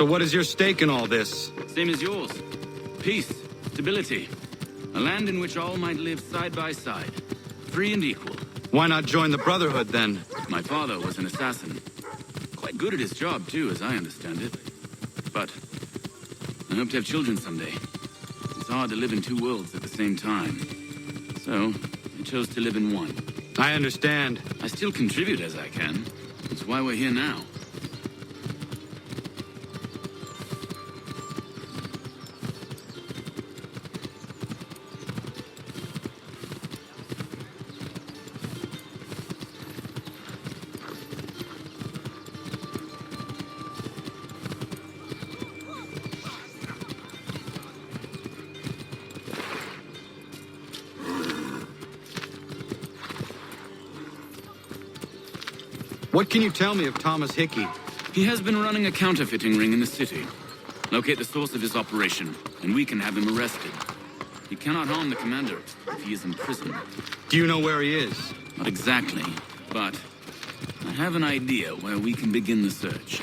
So what is your stake in all this? Same as yours. Peace, stability. A land in which all might live side by side. Free and equal. Why not join the Brotherhood, then? My father was an assassin. Quite good at his job, too, as I understand it. But I hope to have children someday. It's hard to live in two worlds at the same time. So, I chose to live in one. I understand. I still contribute as I can. That's why we're here now. What can you tell me of Thomas Hickey? He has been running a counterfeiting ring in the city. Locate the source of his operation, and we can have him arrested. He cannot harm the commander if he is in prison. Do you know where he is? Not exactly, but I have an idea where we can begin the search.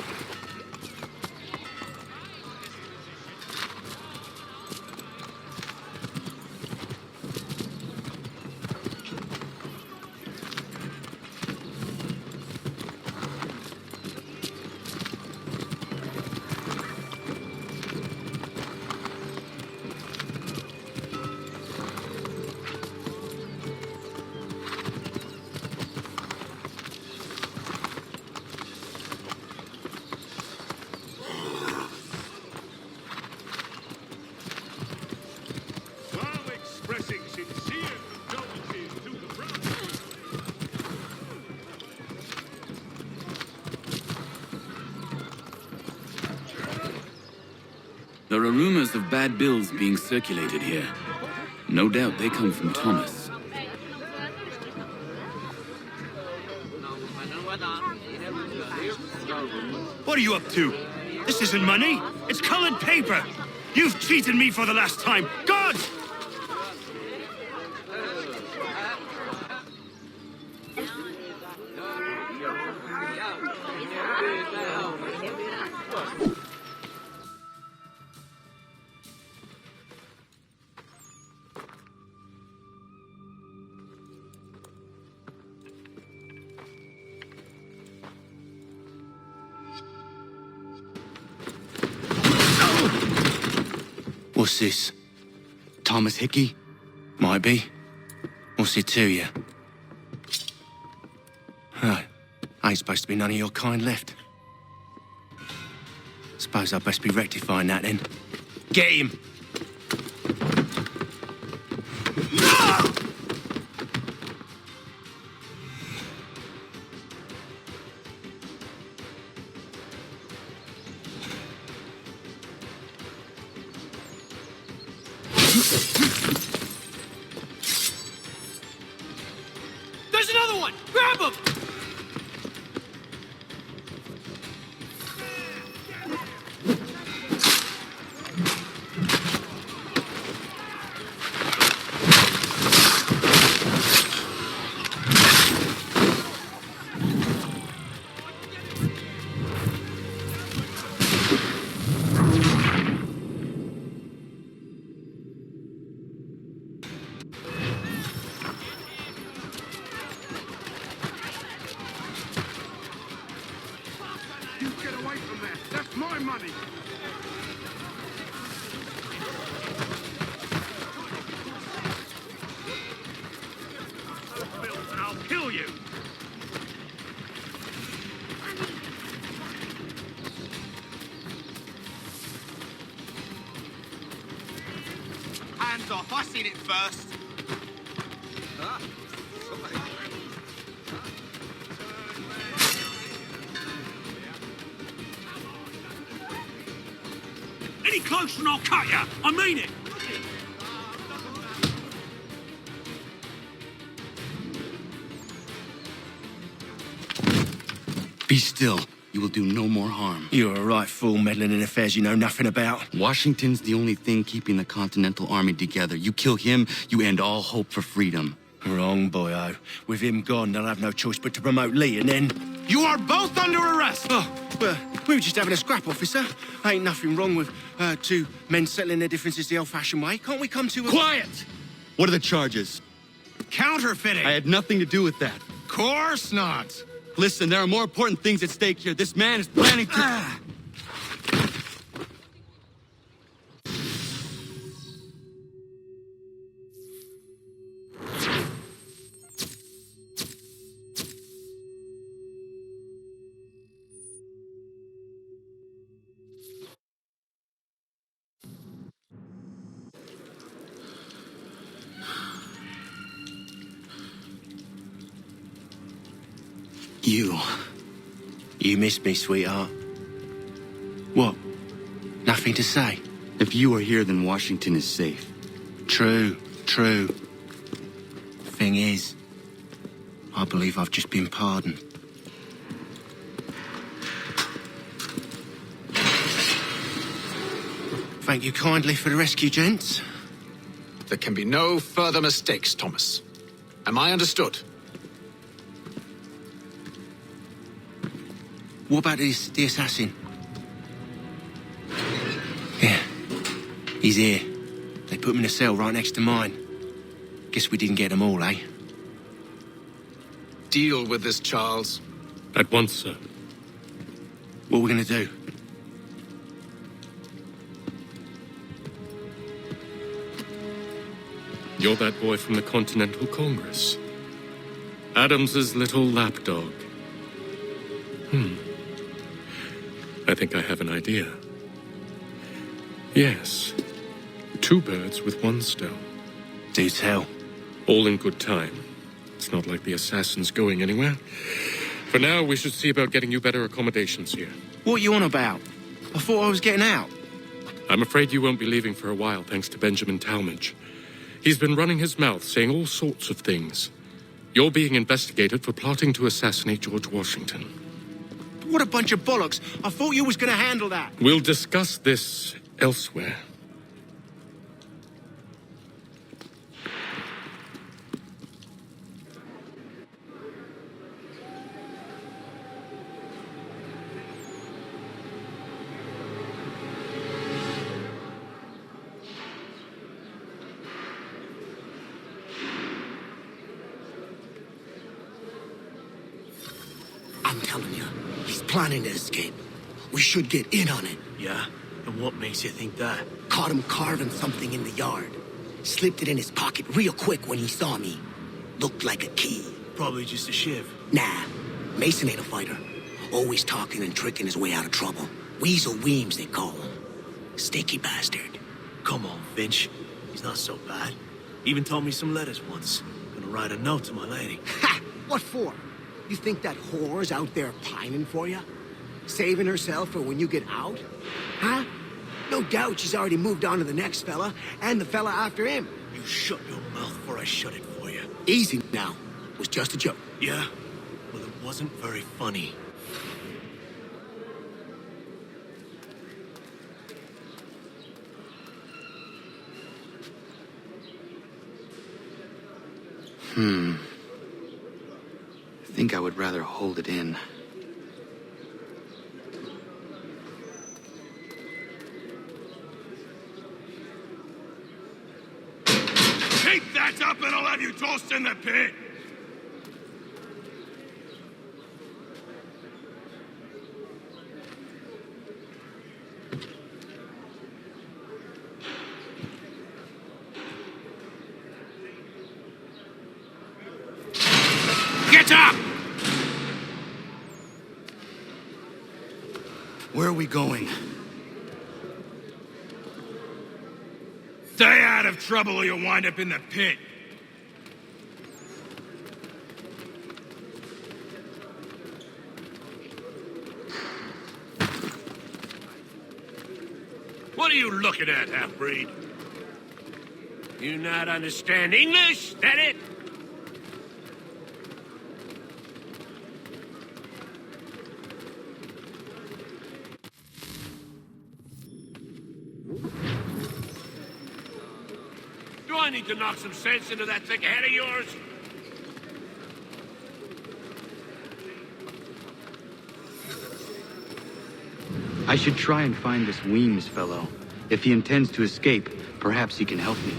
There are rumors of bad bills being circulated here. No doubt they come from Thomas. What are you up to? This isn't money. It's colored paper. You've cheated me for the last time. God! What's this? Thomas Hickey? Might be. What's it to you? Oh, ain't supposed to be none of your kind left. Suppose I'd best be rectifying that then. Get him! There's another one! Grab him! You get away from there. That's my money. And I'll kill you! Hands off. I seen it first. Any closer and I'll cut you! I mean it! Be still. You will do no more harm. You're a right fool meddling in affairs you know nothing about. Washington's the only thing keeping the Continental Army together. You kill him, you end all hope for freedom. Wrong, boyo. With him gone, they'll have no choice but to promote Lee, and then... You are both under arrest! Oh, Well, we were just having a scrap, officer. Ain't nothing wrong with two men settling their differences the old-fashioned way. Can't we come to a... Quiet! What are the charges? Counterfeiting! I had nothing to do with that. Course not! Listen, there are more important things at stake here. This man is planning to... You missed me, sweetheart. What? Nothing to say? If you are here, then Washington is safe. True. Thing is, I believe I've just been pardoned. Thank you kindly for the rescue, gents. There can be no further mistakes, Thomas. Am I understood? What about the assassin? Yeah, he's here. They put him in a cell right next to mine. Guess we didn't get them all, eh? Deal with this, Charles. At once, sir. What are we gonna do? You're that boy from the Continental Congress. Adams's little lapdog. I think I have an idea. Yes. Two birds with one stone. Do tell. All in good time. It's not like the assassin's going anywhere. For now, we should see about getting you better accommodations here. What are you on about? I thought I was getting out. I'm afraid you won't be leaving for a while, thanks to Benjamin Talmadge. He's been running his mouth, saying all sorts of things. You're being investigated for plotting to assassinate George Washington. What a bunch of bollocks. I thought you was gonna handle that. We'll discuss this elsewhere. I'm telling you, he's planning to escape. We should get in on it. Yeah? And what makes you think that? Caught him carving something in the yard. Slipped it in his pocket real quick when he saw me. Looked like a key. Probably just a shiv. Nah, Mason ain't a fighter. Always talking and tricking his way out of trouble. Weasel Weems, they call him. Sticky bastard. Come on, Finch. He's not so bad. Even told me some letters once. Gonna write a note to my lady. Ha! What for? You think that whore's out there pining for you? Saving herself for when you get out? Huh? No doubt she's already moved on to the next fella, and the fella after him. You shut your mouth before I shut it for you. Easy now. It was just a joke. Yeah? Well, it wasn't very funny. I think I would rather hold it in. Keep that up and I'll have you tossed in the pit! Get up! Where are we going? Stay out of trouble or you'll wind up in the pit. What are you looking at, half-breed? You not understand English? That it? Do I need to knock some sense into that thick head of yours? I should try and find this Weems fellow. If he intends to escape, perhaps he can help me.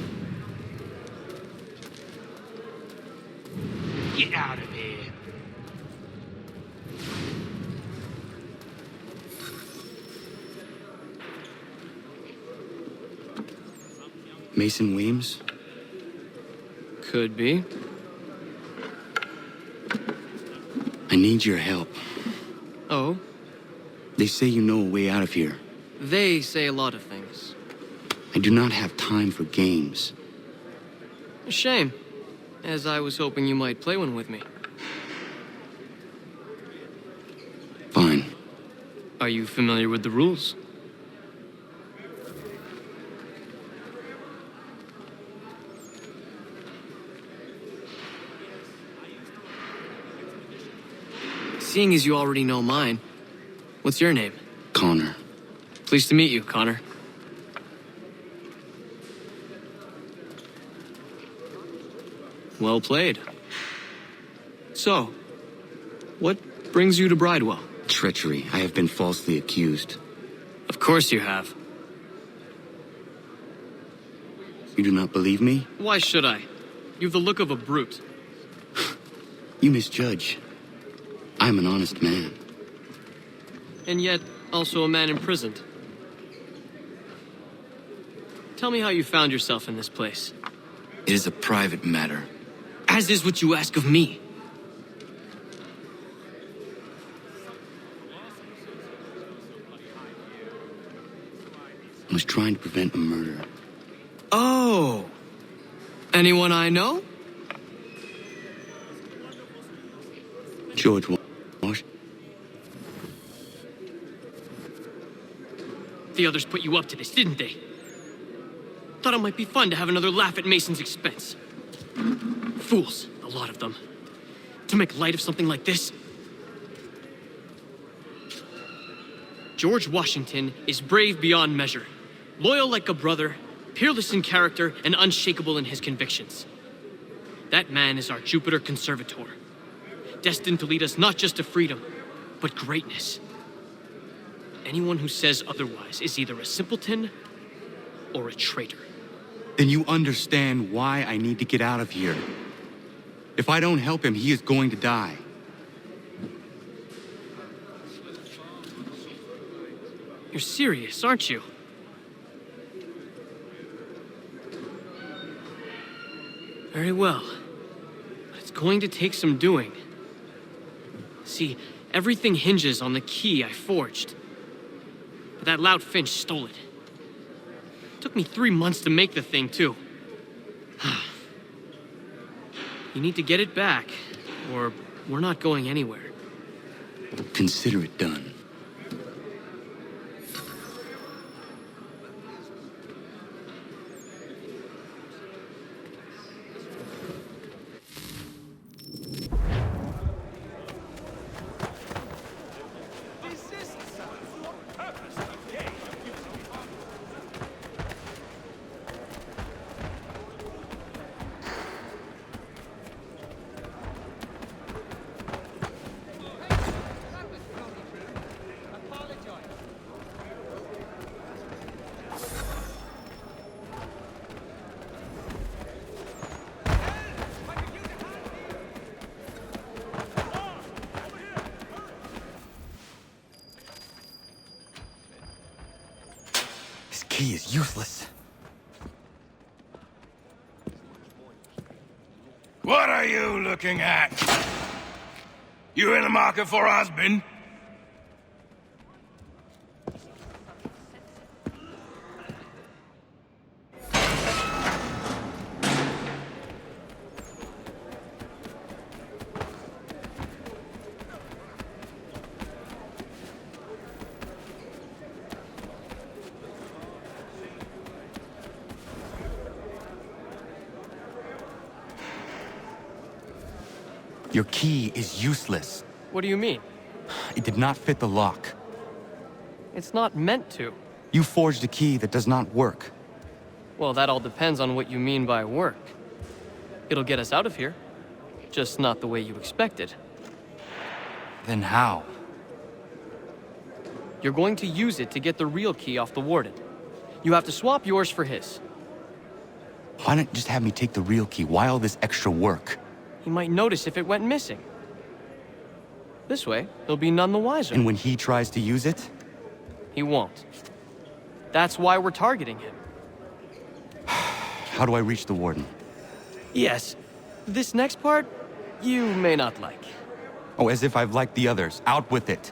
Get out of here. Mason Weems? Could be. I need your help. Oh? They say you know a way out of here. They say a lot of things. I do not have time for games. A shame, as I was hoping you might play one with me. Fine. Are you familiar with the rules? Seeing as you already know mine, what's your name? Connor. Pleased to meet you, Connor. Well played. So, what brings you to Bridewell? Treachery. I have been falsely accused. Of course you have. You do not believe me? Why should I? You've the look of a brute. You misjudge. I am an honest man. And yet, also a man imprisoned. Tell me how you found yourself in this place. It is a private matter. As is what you ask of me. I was trying to prevent a murder. Oh! Anyone I know? George Washington. The others put you up to this, didn't they? Thought it might be fun to have another laugh at Mason's expense. Fools, a lot of them. To make light of something like this. George Washington is brave beyond measure, loyal like a brother, peerless in character, and unshakable in his convictions. That man is our Jupiter Conservator, destined to lead us not just to freedom, but greatness. Anyone who says otherwise is either a simpleton or a traitor. Then you understand why I need to get out of here. If I don't help him, he is going to die. You're serious, aren't you? Very well. But it's going to take some doing. See, everything hinges on the key I forged. But that lout Finch stole it. Took me 3 months to make the thing, too. You need to get it back, or we're not going anywhere. Consider it done. This key is useless. What are you looking at? You in the market for a husband? Your key is useless. What do you mean? It did not fit the lock. It's not meant to. You forged a key that does not work. Well, that all depends on what you mean by work. It'll get us out of here. Just not the way you expected. Then how? You're going to use it to get the real key off the warden. You have to swap yours for his. Why not just have me take the real key? Why all this extra work? He might notice if it went missing. This way, he'll be none the wiser. And when he tries to use it? He won't. That's why we're targeting him. How do I reach the warden? Yes, this next part, you may not like. Oh, as if I've liked the others. Out with it.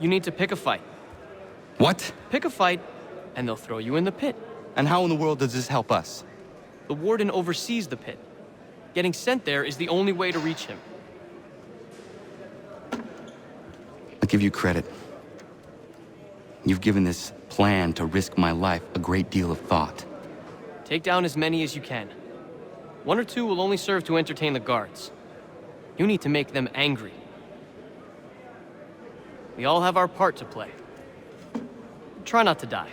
You need to pick a fight. What? Pick a fight, and they'll throw you in the pit. And how in the world does this help us? The warden oversees the pit. Getting sent there is the only way to reach him. I'll give you credit. You've given this plan to risk my life a great deal of thought. Take down as many as you can. 1 or 2 will only serve to entertain the guards. You need to make them angry. We all have our part to play. Try not to die.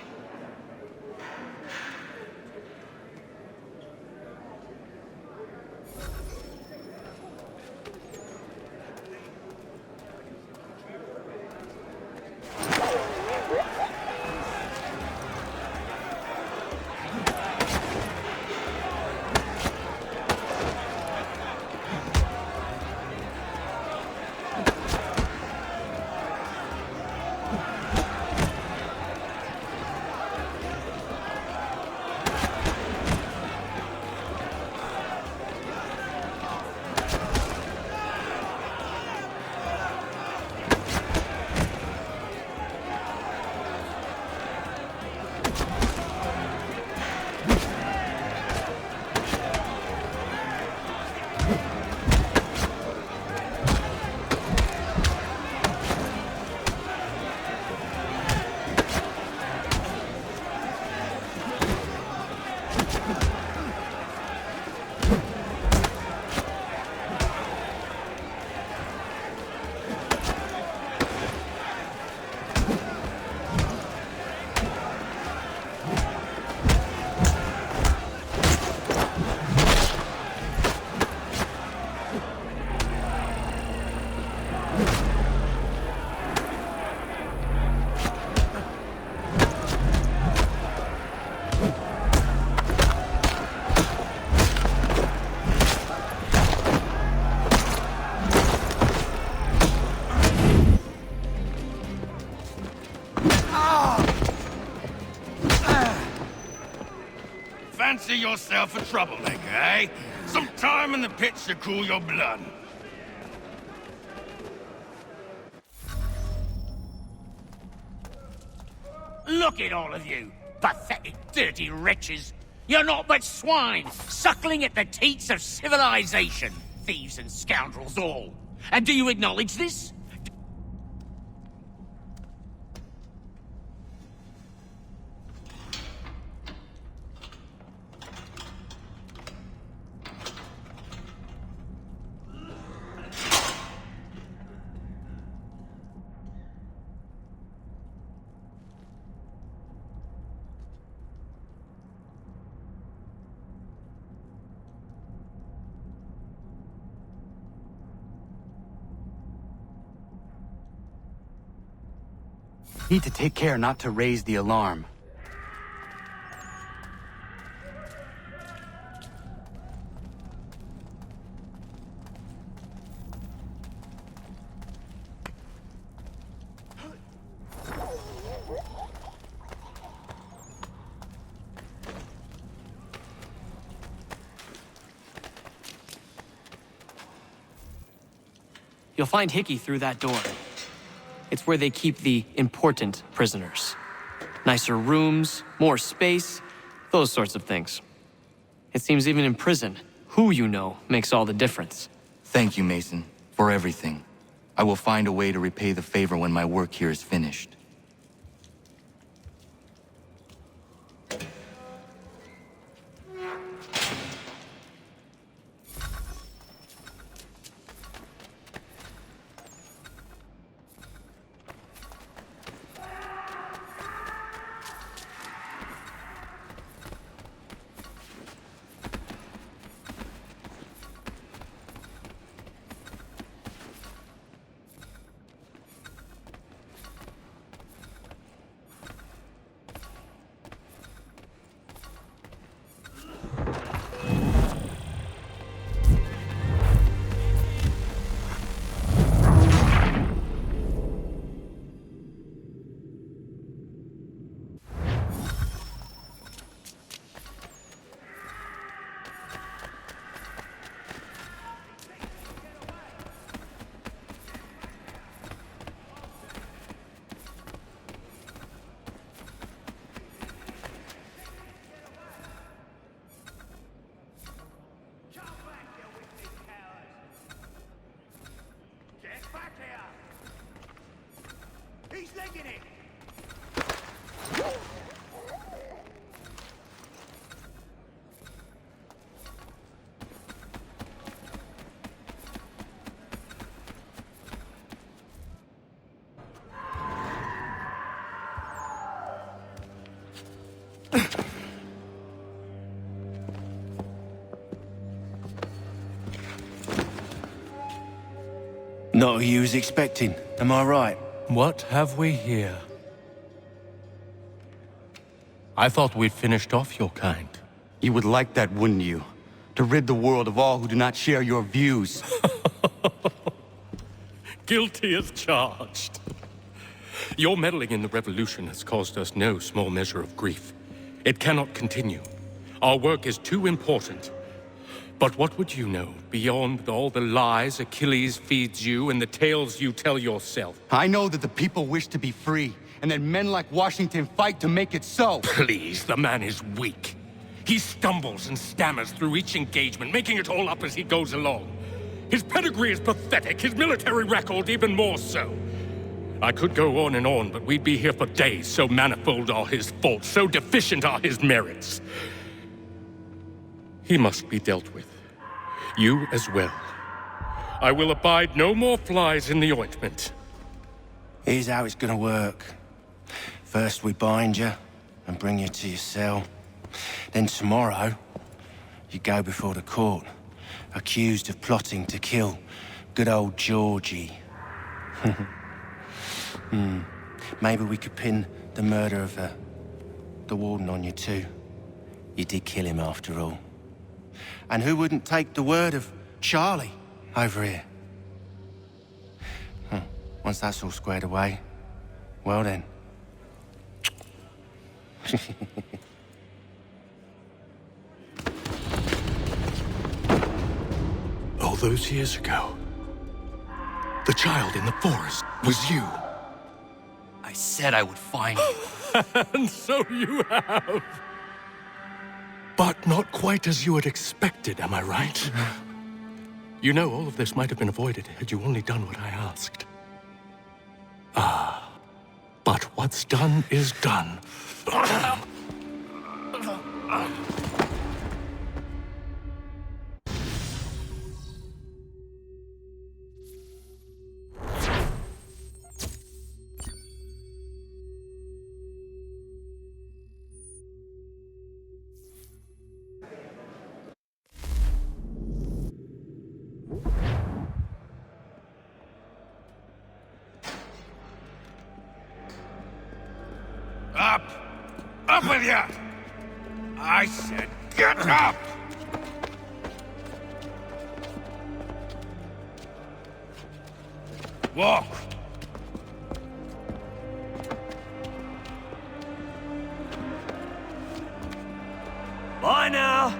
Fancy yourself a troublemaker, eh? Some time in the pit should cool your blood. Look at all of you, pathetic, dirty wretches. You're not but swine, suckling at the teats of civilization. Thieves and scoundrels all. And do you acknowledge this? Need to take care not to raise the alarm. You'll find Hickey through that door. It's where they keep the important prisoners. Nicer rooms, more space, those sorts of things. It seems even in prison, who you know makes all the difference. Thank you, Mason, for everything. I will find a way to repay the favor when my work here is finished. He's legging it! Not who you was expecting, am I right? What have we here? I thought we'd finished off your kind. You would like that, wouldn't you? To rid the world of all who do not share your views. Guilty as charged. Your meddling in the revolution has caused us no small measure of grief. It cannot continue. Our work is too important. But what would you know beyond all the lies Achilles feeds you and the tales you tell yourself? I know that the people wish to be free, and that men like Washington fight to make it so. Please, the man is weak. He stumbles and stammers through each engagement, making it all up as he goes along. His pedigree is pathetic, his military record even more so. I could go on, but we'd be here for days, so manifold are his faults, so deficient are his merits. He must be dealt with. You as well. I will abide no more flies in the ointment. Here's how it's gonna work. First we bind you and bring you to your cell. Then tomorrow, you go before the court, accused of plotting to kill good old Georgie. Maybe we could pin the murder of the warden on you too. You did kill him after all. And who wouldn't take the word of Charlie over here? Once that's all squared away, well then. All those years ago, the child in the forest was you. I said I would find you. And so you have. But not quite as you had expected, am I right? You know, all of this might have been avoided had you only done what I asked. But what's done is done. Up! Up with you! I said get up! Walk! Bye now!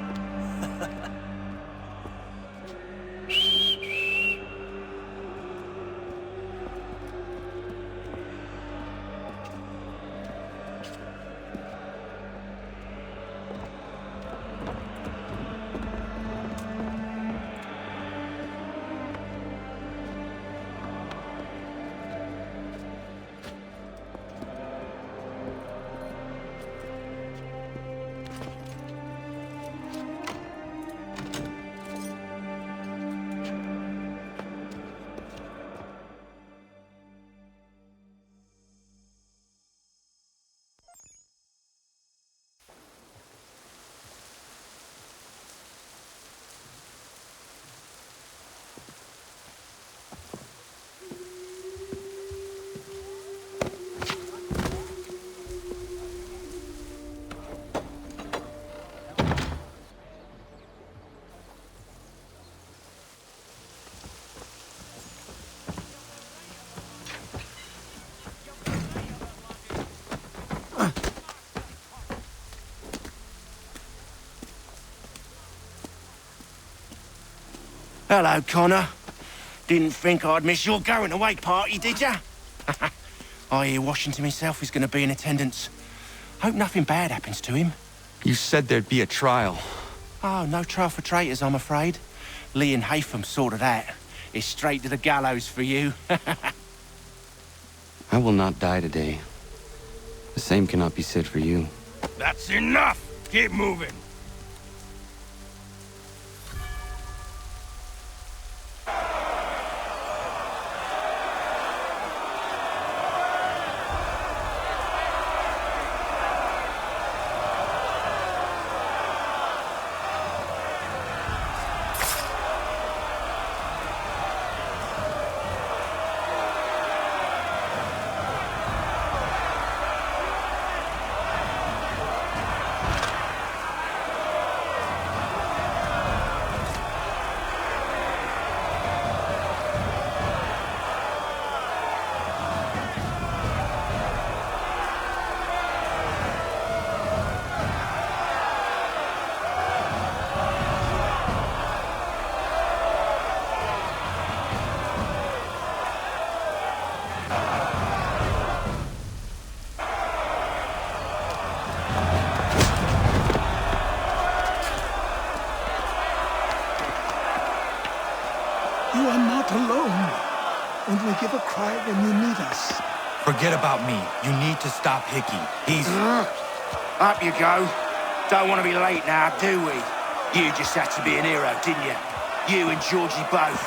Hello, Connor. Didn't think I'd miss your going away party, did ya? I hear Washington himself is going to be in attendance. Hope nothing bad happens to him. You said there'd be a trial. Oh, no trial for traitors, I'm afraid. Lee and Haytham sorted that. It's straight to the gallows for you. I will not die today. The same cannot be said for you. That's enough! Keep moving! You are not alone. Only give a cry when you need us. Forget about me. You need to stop Hickey. He's... Up you go. Don't want to be late now, do we? You just had to be an hero, didn't you? You and Georgie both.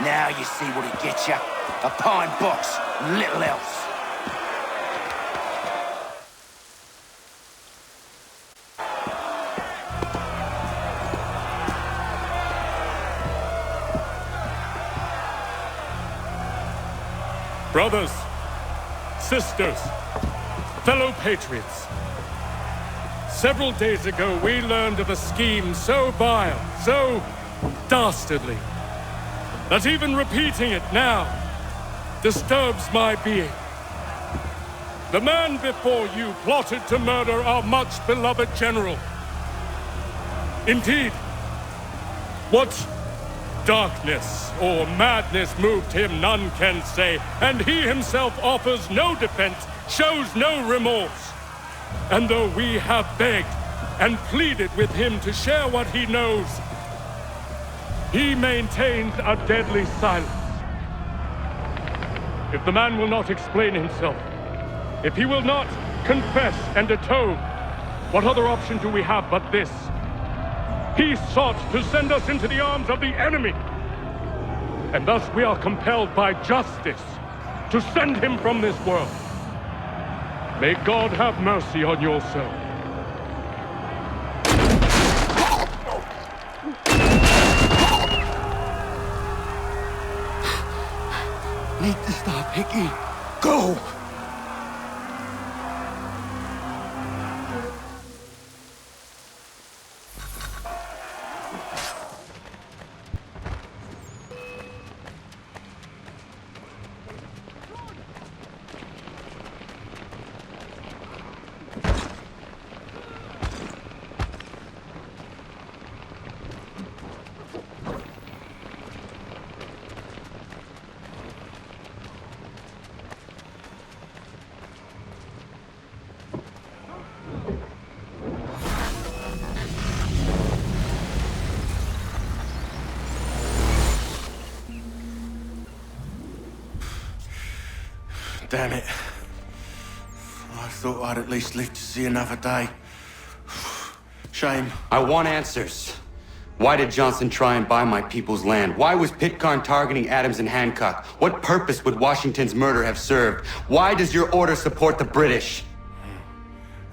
Now you see what it gets you. A pine box, little else. Brothers, sisters, fellow patriots. Several days ago, we learned of a scheme so vile, so dastardly, that even repeating it now disturbs my being. The man before you plotted to murder our much-beloved general. Indeed, what darkness or madness moved him, none can say, and he himself offers no defense, shows no remorse. And though we have begged and pleaded with him to share what he knows, he maintains a deadly silence. If the man will not explain himself, if he will not confess and atone, what other option do we have but this? He sought to send us into the arms of the enemy. And thus we are compelled by justice to send him from this world. May God have mercy on your soul. Need to stop Hickey. Go! Damn it. I thought I'd at least live to see another day. Shame. I want answers. Why did Johnson try and buy my people's land? Why was Pitcairn targeting Adams and Hancock? What purpose would Washington's murder have served? Why does your order support the British?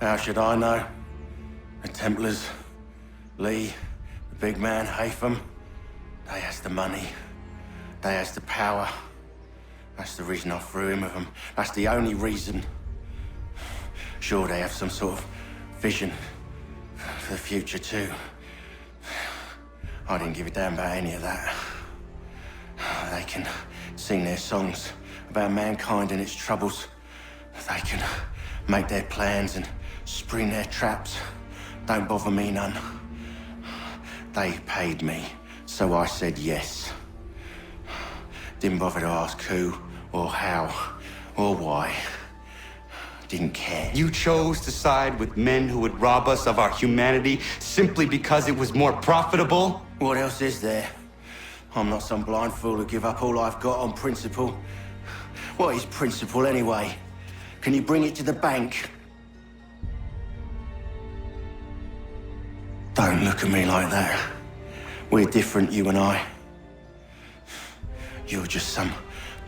How should I know? The Templars, Lee, the big man, Haytham, they has the money. They has the power. That's the reason I threw in with them. That's the only reason. Sure, they have some sort of vision for the future too. I didn't give a damn about any of that. They can sing their songs about mankind and its troubles. They can make their plans and spring their traps. Don't bother me none. They paid me, so I said yes. Didn't bother to ask who, or how, or why. Didn't care. You chose to side with men who would rob us of our humanity simply because it was more profitable? What else is there? I'm not some blind fool who give up all I've got on principle. What is principle, anyway? Can you bring it to the bank? Don't look at me like that. We're different, you and I. You're just some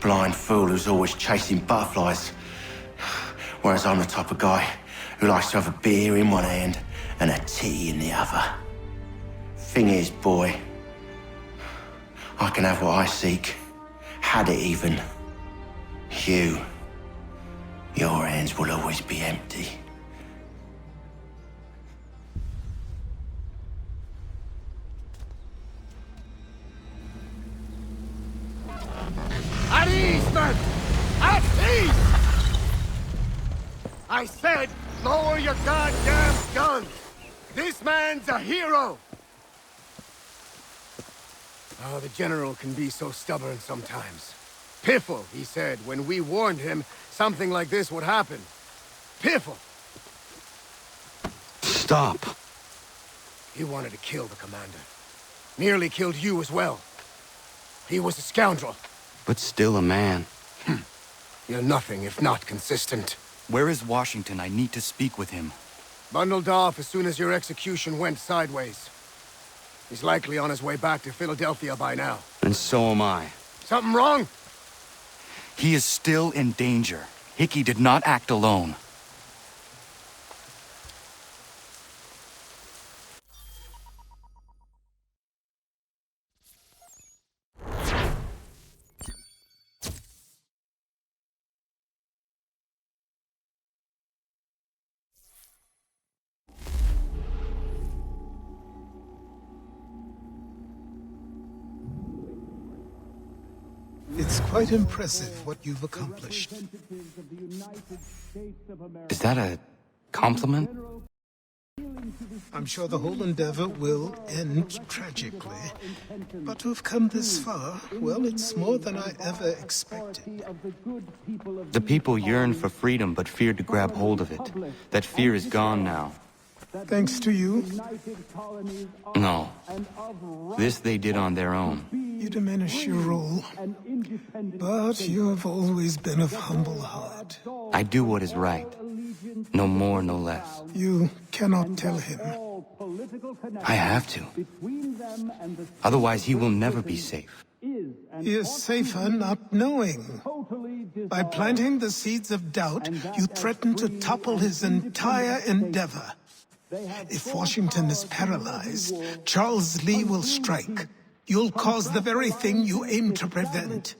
blind fool who's always chasing butterflies. Whereas I'm the type of guy who likes to have a beer in one hand and a tea in the other. Thing is, boy, I can have what I seek. Had it even. Your hands will always be empty. At ease, men! At ease! I said, lower your goddamn guns! This man's a hero! Oh, the General can be so stubborn sometimes. Piffle, he said, when we warned him something like this would happen. Piffle! Stop. He wanted to kill the commander. Nearly killed you as well. He was a scoundrel. But still a man. You're nothing if not consistent. Where is Washington? I need to speak with him. Bundled off as soon as your execution went sideways. He's likely on his way back to Philadelphia by now. And so am I. Something wrong? He is still in danger. Hickey did not act alone. It's quite impressive what you've accomplished. Is that a compliment? I'm sure the whole endeavor will end tragically. But to have come this far, well, it's more than I ever expected. The people yearn for freedom but feared to grab hold of it. That fear is gone now. Thanks to you? No. This they did on their own. You diminish your role. But you have always been of humble heart. I do what is right. No more, no less. You cannot tell him. I have to. Otherwise, he will never be safe. He is safer not knowing. By planting the seeds of doubt, you threaten to topple his entire endeavor. If Washington is paralyzed, Charles Lee will strike. You'll cause the very thing you aim to prevent.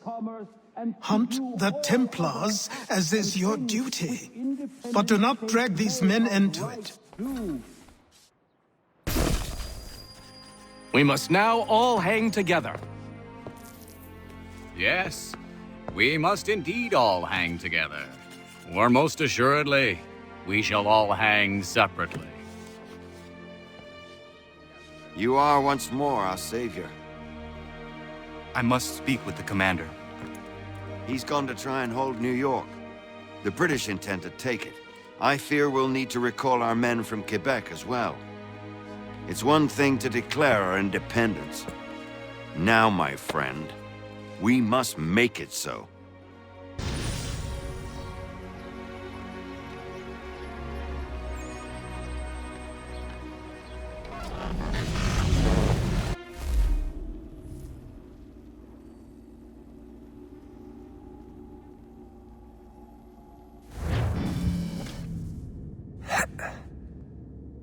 Hunt the Templars, as is your duty. But do not drag these men into it. We must now all hang together. Yes, we must indeed all hang together. Or most assuredly, we shall all hang separately. You are once more our savior. I must speak with the commander. He's gone to try and hold New York. The British intend to take it. I fear we'll need to recall our men from Quebec as well. It's one thing to declare our independence. Now, my friend, we must make it so.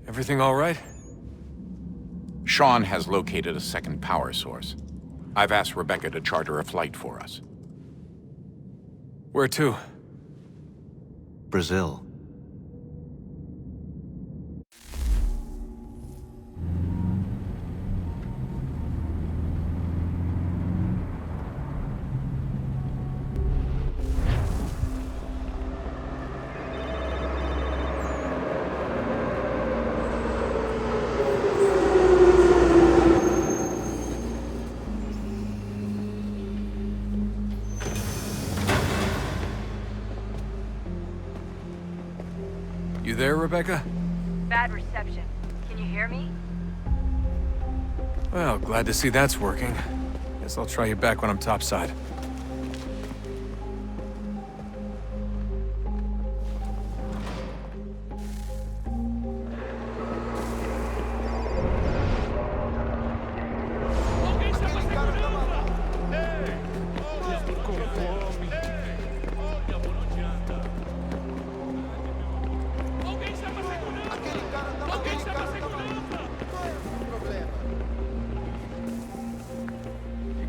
Everything all right? Sean has located a second power source. I've asked Rebecca to charter a flight for us. Where to? Brazil. You there, Rebecca? Bad reception. Can you hear me? Well, glad to see that's working. Guess I'll try you back when I'm topside.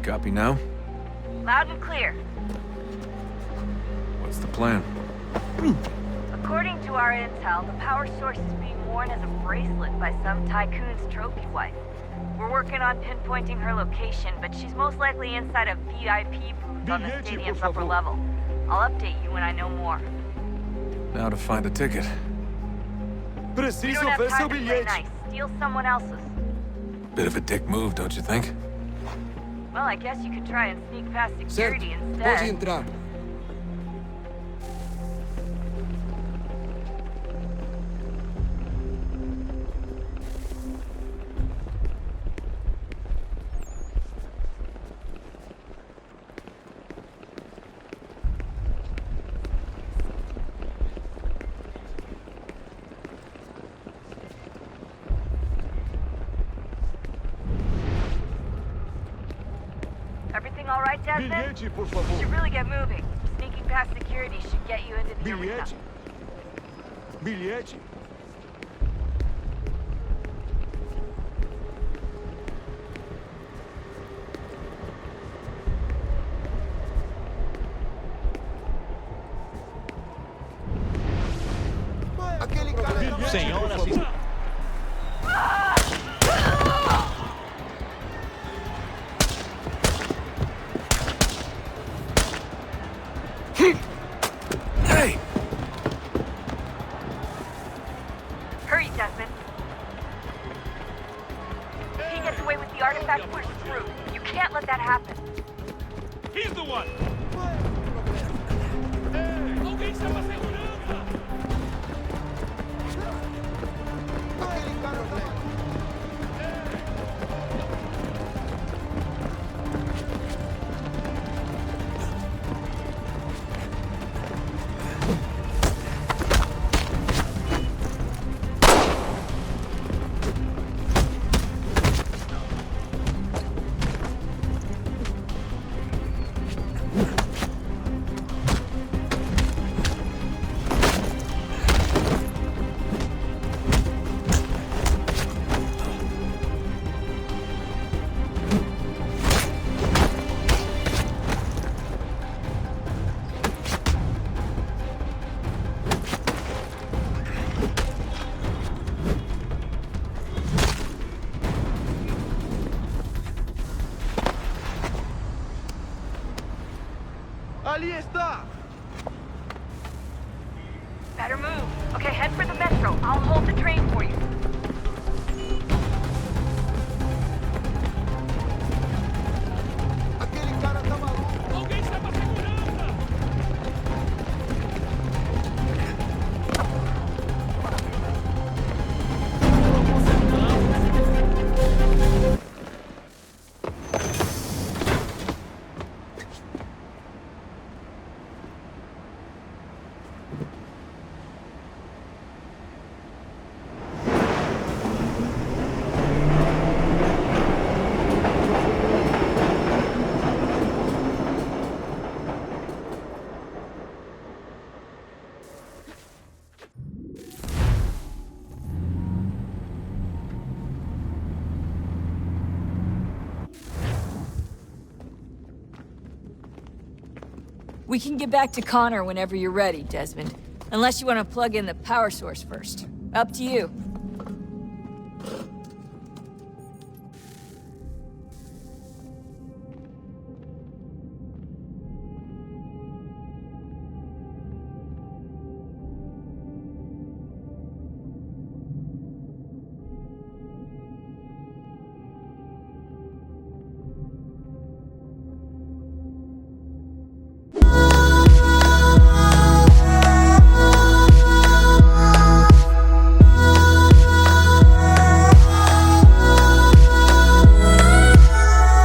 Copy now? Loud and clear. What's the plan? According to our intel, the power source is being worn as a bracelet by some tycoon's trophy wife. We're working on pinpointing her location, but she's most likely inside a VIP booth on the stadium's upper level. I'll update you when I know more. Now to find a ticket. We don't have time to play nice. Steal someone else's. Bit of a dick move, don't you think? Well, I guess you could try and sneak past security instead. entrar. Everything all right, Desmond? You should really get moving. Sneaking past security should get you into the arena. Bilhete. Senhoras e Hey! Hurry, Desmond. If he gets away with the artifact, we're screwed. You can't let that happen. He's the one! Ali está! Better move. Okay, head for the metro. I'll hold the train for you. Aquele cara tá maluco! Alguém chama a segurança! We can get back to Connor whenever you're ready, Desmond. Unless you want to plug in the power source first. Up to you.